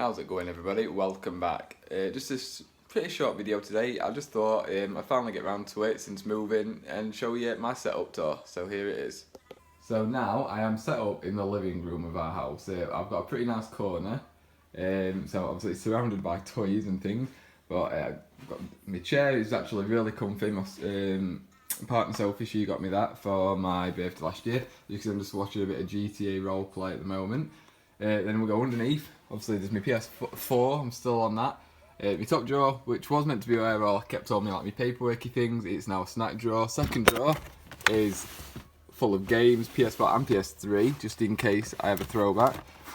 How's it going, everybody? Welcome back. Just this pretty short video today. I just thought I finally get round to it since moving and show you my setup tour. So here it is. So now I am set up in the living room of our house. I've got a pretty nice corner. So obviously it's surrounded by toys and things. But I've got my chair is actually really comfy. My partner Sophie, she got me that for my birthday last year. Because I'm just watching a bit of GTA roleplay at the moment. Then we'll go underneath. Obviously there's my PS4, I'm still on that. My top drawer, which was meant to be where I kept all my my paperworky things, it's now a snack drawer. Second drawer is full of games, PS4 and PS3, just in case I have a throwback.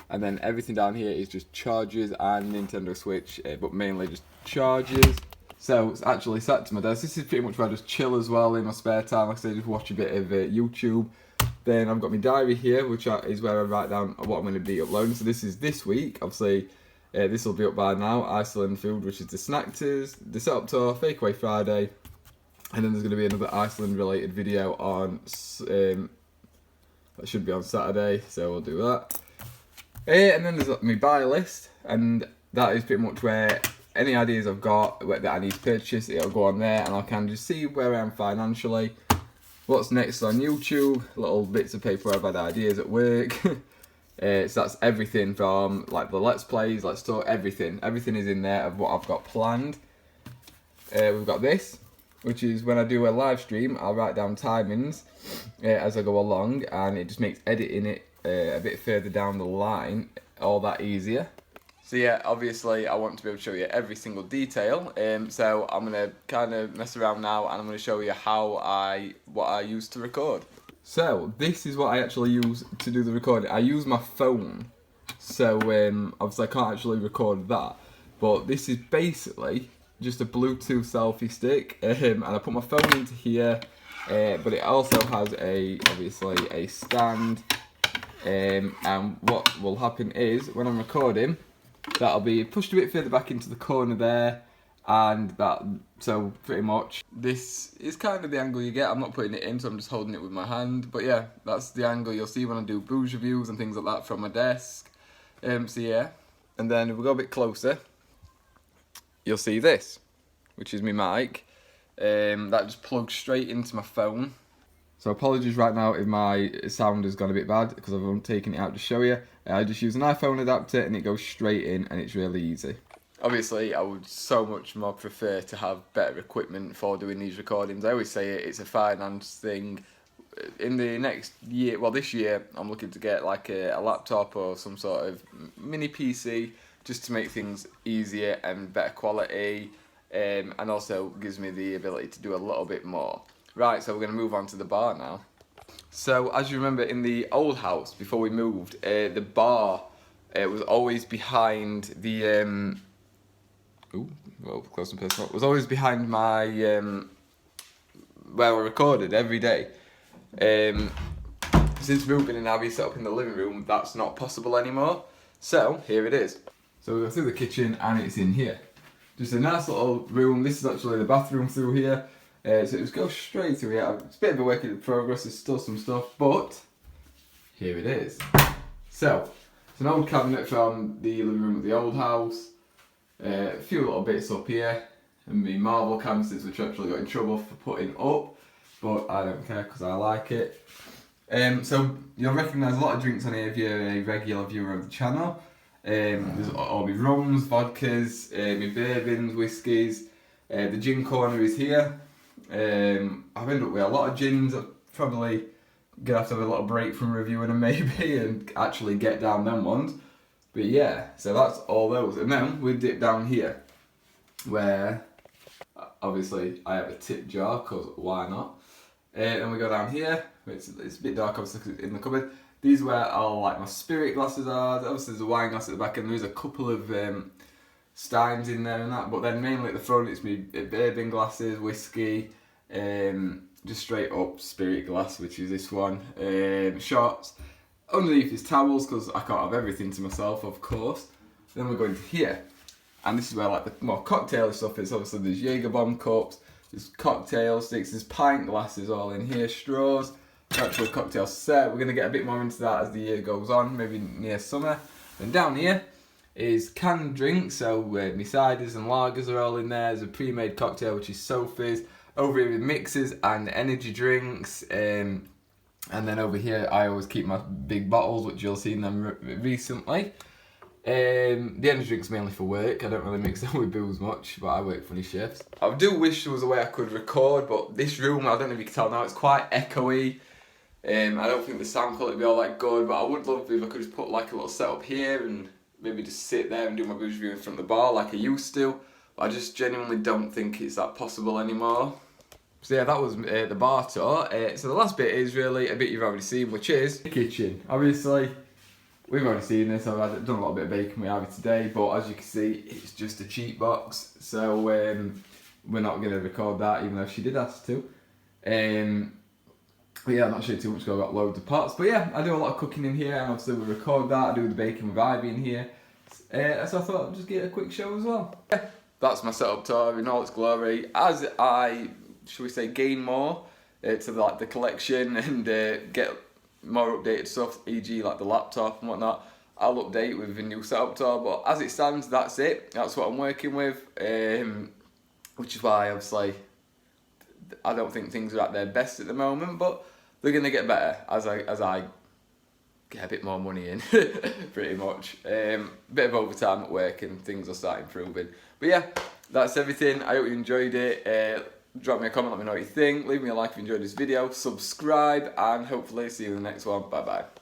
And then everything down here is just chargers and Nintendo Switch, but mainly just chargers. So it's actually sat to my desk. This is pretty much where I just chill as well in my spare time. Like I say, just watch a bit of YouTube. Then I've got my diary here, which is where I write down what I'm going to be uploading. So this is this week. Obviously, this will be up by now. Iceland food, which is the Snackers, the setup tour, Fake Away Friday, and then there's going to be another Iceland-related video on that should be on Saturday. So we'll do that. And then there's my buy list, and that is pretty much where any ideas I've got that I need to purchase, it'll go on there, and I can just see where I am financially. What's next on YouTube, little bits of paper I've had ideas at work. So that's everything from like the Let's Plays, Let's Talk, everything. Everything is in there of what I've got planned. We've got this, which is when I do a live stream, I'll write down timings as I go along, and it just makes editing it a bit further down the line all that easier. So yeah, obviously I want to be able to show you every single detail, so I'm going to kind of mess around now and I'm going to show you what I use to record. So this is what I actually use to do the recording. I use my phone, so obviously I can't actually record that, but this is basically just a Bluetooth selfie stick, and I put my phone into here, but it also has obviously a stand, and what will happen is when I'm recording, that'll be pushed a bit further back into the corner there, and so pretty much this is kind of the angle you get. I'm not putting it in, so I'm just holding it with my hand, but yeah, that's the angle you'll see when I do booze reviews and things like that from my desk. So yeah, and then if we go a bit closer, you'll see this, which is my mic, that just plugs straight into my phone. So apologies right now if my sound has gone a bit bad, because I've taken it out to show you. I just use an iPhone adapter and it goes straight in, and it's really easy. Obviously, I would so much more prefer to have better equipment for doing these recordings. I always say it's a finance thing. In the next year, well this year, I'm looking to get like a laptop or some sort of mini PC just to make things easier and better quality, and also gives me the ability to do a little bit more. Right, so we're going to move on to the bar now. So, as you remember, in the old house, before we moved, the bar was always behind the... close and personal. It was always behind my... where I recorded every day. Since moving and now being set up in the living room, that's not possible anymore. So, here it is. So we go through the kitchen and it's in here. Just a nice little room. This is actually the bathroom through here. So it just goes straight through here. It's a bit of a work in progress, there's still some stuff, but here it is. So, it's an old cabinet from the living room of the old house. A few little bits up here, and the marble canisters which I actually got in trouble for putting up, but I don't care because I like it. So, you'll recognise a lot of drinks on here if you're a regular viewer of the channel. There's all my rums, vodkas, my bourbons, whiskies. The gin corner is here. I've ended up with a lot of gins. I'm probably gonna have to have a little break from reviewing them maybe and actually get down them ones. But yeah, so that's all those. And then we dip down here, where obviously I have a tip jar, because why not? Then we go down here, it's a bit dark obviously 'cause it's in the cupboard. These are where all like my spirit glasses are. Obviously there's a wine glass at the back, and there's a couple of steins in there and that, but then mainly at the front it's me bourbon glasses, whiskey, just straight up spirit glass, which is this one, shots. Underneath is towels, because I can't have everything to myself, of course. Then we're going to here, and this is where like the more cocktail stuff is. Obviously there's Jaeger bomb cups, there's cocktail sticks, there's pint glasses all in here, straws, actual cocktail set. We're going to get a bit more into that as the year goes on, maybe near summer. And down here is canned drinks, so my ciders and lagers are all in there. There's a pre-made cocktail, which is Sophie's. Over here with mixers and energy drinks. And then over here I always keep my big bottles, which you'll see in them recently. The energy drink's mainly for work. I don't really mix them with booze much, but I work funny shifts. I do wish there was a way I could record, but this room, I don't know if you can tell now, it's quite echoey. I don't think the sound quality will be all that good, but I would love if I could just put like a little setup here and maybe just sit there and do my booze review in front of the bar like I used to. But I just genuinely don't think it's that possible anymore. So yeah, that was the bar tour. So the last bit is really a bit you've already seen, which is the kitchen. Obviously, we've already seen this. I've done a little bit of baking with Ivy today, but as you can see, it's just a cheap box. So we're not going to record that, even though she did ask to. But yeah, I'm not sure too much, because I've got loads of pots. But yeah, I do a lot of cooking in here, and obviously we record that. I do the baking with Ivy in here. So I thought I'd just get a quick show as well. Yeah, that's my setup tour in all its glory. As I, shall we say, gain more to the collection and get more updated stuff, e.g. like the laptop and whatnot, I'll update with a new setup tour. But as it stands, that's it. That's what I'm working with, which is why obviously I don't think things are at their best at the moment, but they're gonna get better as I get a bit more money in, pretty much. Bit of overtime at work and things will start improving. But yeah, that's everything. I hope you enjoyed it. Drop me a comment, let me know what you think. Leave me a like if you enjoyed this video. Subscribe, and hopefully see you in the next one. Bye bye.